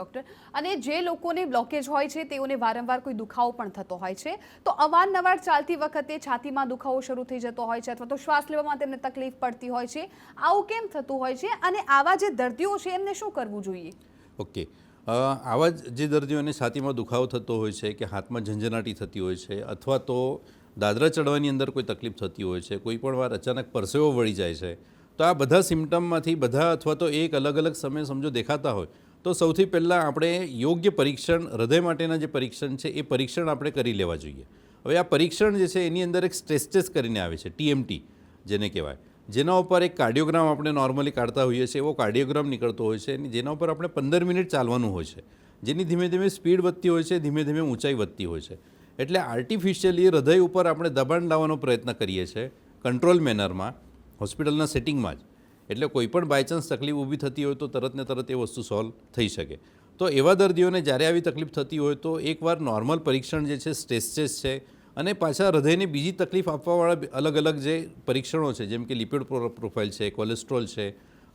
Doctor, અને જે લોકોને બ્લોકેજ હોય છે તેઓને વારંવાર કોઈ દુખાવો પણ થતો હોય છે, તો અવારનવાર ચાલતી વખતે છાતીમાં દુખાવો શરૂ થઈ જતો હોય છે અથવા તો શ્વાસ લેવામાં તેમને તકલીફ પડતી હોય છે, આવું કેમ થતું હોય છે અને આવા જે દર્દીઓ છે એમને શું કરવું જોઈએ? ઓકે, આવા જે દર્દીઓને છાતીમાં દુખાવો થતો હોય છે કે હાથમાં ઝંઝનાટી થતી હોય છે અથવા તો દાદરા ચડવાની અંદર કોઈ તકલીફ થતી હોય છે, કોઈ પણ વાર અચાનક પરસેવો વળી જાય છે, તો આ બધા સિમ્ટમમાંથી બધા અથવા તો એક અલગ અલગ સમયે સમજો દેખાતા હોય તો સૌથી પહેલાં આપણે યોગ્ય પરીક્ષણ, હૃદય માટેના જે પરીક્ષણ છે એ પરીક્ષણ આપણે કરી લેવા જોઈએ. હવે આ પરીક્ષણ જે છે એની અંદર એક સ્ટ્રેસ ટેસ્ટ કરીને આવે છે, TMT જેને કહેવાય, જેના ઉપર એક કાર્ડિયોગ્રામ આપણે નોર્મલી કાઢતા હોઈએ છીએ, એવો કાર્ડિયોગ્રામ નીકળતો હોય છે, જેના ઉપર આપણે 15 મિનિટ ચાલવાનું હોય છે, જેની ધીમે ધીમે સ્પીડ વધતી હોય છે, ધીમે ધીમે ઊંચાઈ વધતી હોય છે. એટલે આર્ટિફિશિયલી હૃદય ઉપર આપણે દબાણ લાવવાનો પ્રયત્ન કરીએ છીએ કંટ્રોલ મેનરમાં, હોસ્પિટલના સેટિંગમાં જ. એટલે કોઈ પણ બાયચાન્સ તકલીફ ઊભી થતી હોય તો તરત ને તરત એ વસ્તુ સોલ્વ થઈ શકે. તો એવા દર્દીઓને જ્યારે આવી તકલીફ થતી હોય તો એકવાર નોર્મલ પરીક્ષણ જે છે, સ્ટ્રેસ ટેસ્ટ છે, અને પાછા હૃદયને બીજી તકલીફ આપવાવાળા અલગ અલગ જે પરીક્ષણો છે, જેમ કે લિપિડ પ્રોફાઇલ છે, કોલેસ્ટ્રોલ છે,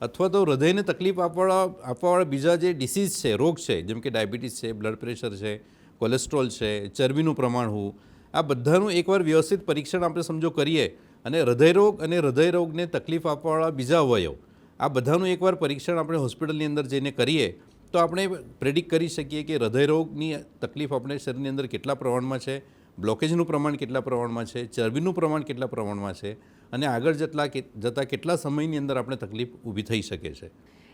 અથવા તો હૃદયને તકલીફ આપવાવાળા બીજા જે ડિસીઝ છે, રોગ છે, જેમ કે ડાયાબિટીસ છે, બ્લડ પ્રેશર છે, કોલેસ્ટ્રોલ છે, ચરબીનું પ્રમાણ હોવું, આ બધાનું એકવાર વ્યવસ્થિત પરીક્ષણ આપણે સમજો કરીએ અને હૃદયરોગ અને હૃદયરોગને તકલીફ આપવાવાળા બીજા અવયવ, આ બધાનું એકવાર પરીક્ષણ આપણે હોસ્પિટલની અંદર જઈને કરીએ તો આપણે પ્રેડિક્ટ કરી શકીએ કે હૃદયરોગની તકલીફ આપણે શરીરની અંદર કેટલા પ્રમાણમાં છે, બ્લોકેજનું પ્રમાણ કેટલા પ્રમાણમાં છે, ચરબીનું પ્રમાણ કેટલા પ્રમાણમાં છે, અને આગળ જતાં કેટલા સમયની અંદર આપણે તકલીફ ઊભી થઈ શકે છે.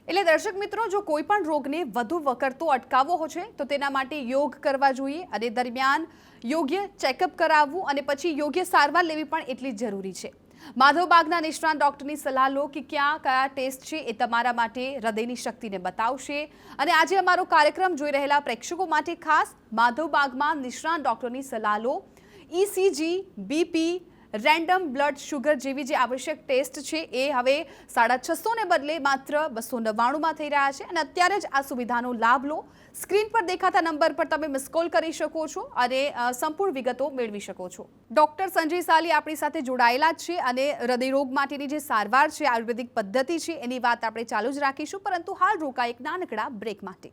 એટલે દર્શક મિત્રો, જો કોઈ પણ રોગને વધુ વકરતો અટકાવવો છે તો તેના માટે યોગ કરવા જોઈએ અને દરમિયાન યોગ્ય ચેકઅપ કરાવવું અને પછી યોગ્ય સારવાર લેવી પણ એટલી જ જરૂરી છે. માધવબાગના નિષ્ણાત ડોક્ટરની સલાહ લો કે કયા ટેસ્ટ છે એ તમારા માટે હૃદયની શક્તિને બતાવશે. અને આજે અમારો કાર્યક્રમ જોઈ રહેલા પ્રેક્ષકો માટે ખાસ માધવબાગમાં નિષ્ણાત ડોક્ટરની સલાહ લો. ECG, BP, random blood sugar જેવી જે આવશ્યક ટેસ્ટ છે એ હવે 650 ને બદલે માત્ર 299માં થઈ રહ્યા છે અને અત્યારે જ આ સુવિધાનો લાભ લો. સ્ક્રીન પર દેખાતા નંબર પર તમે મિસ કોલ કરી શકો છો અને સંપૂર્ણ વિગતો મેળવી શકો છો. ડોક્ટર સંજય સાલી આપણી સાથે જોડાયેલા જ છે અને હૃદયરોગ માટેની જે સારવાર છે, આયુર્વેદિક પદ્ધતિ છે, એની વાત આપણે ચાલુ જ રાખીશું, પરંતુ હાલ રોકાય એક નાનકડા બ્રેક માટે.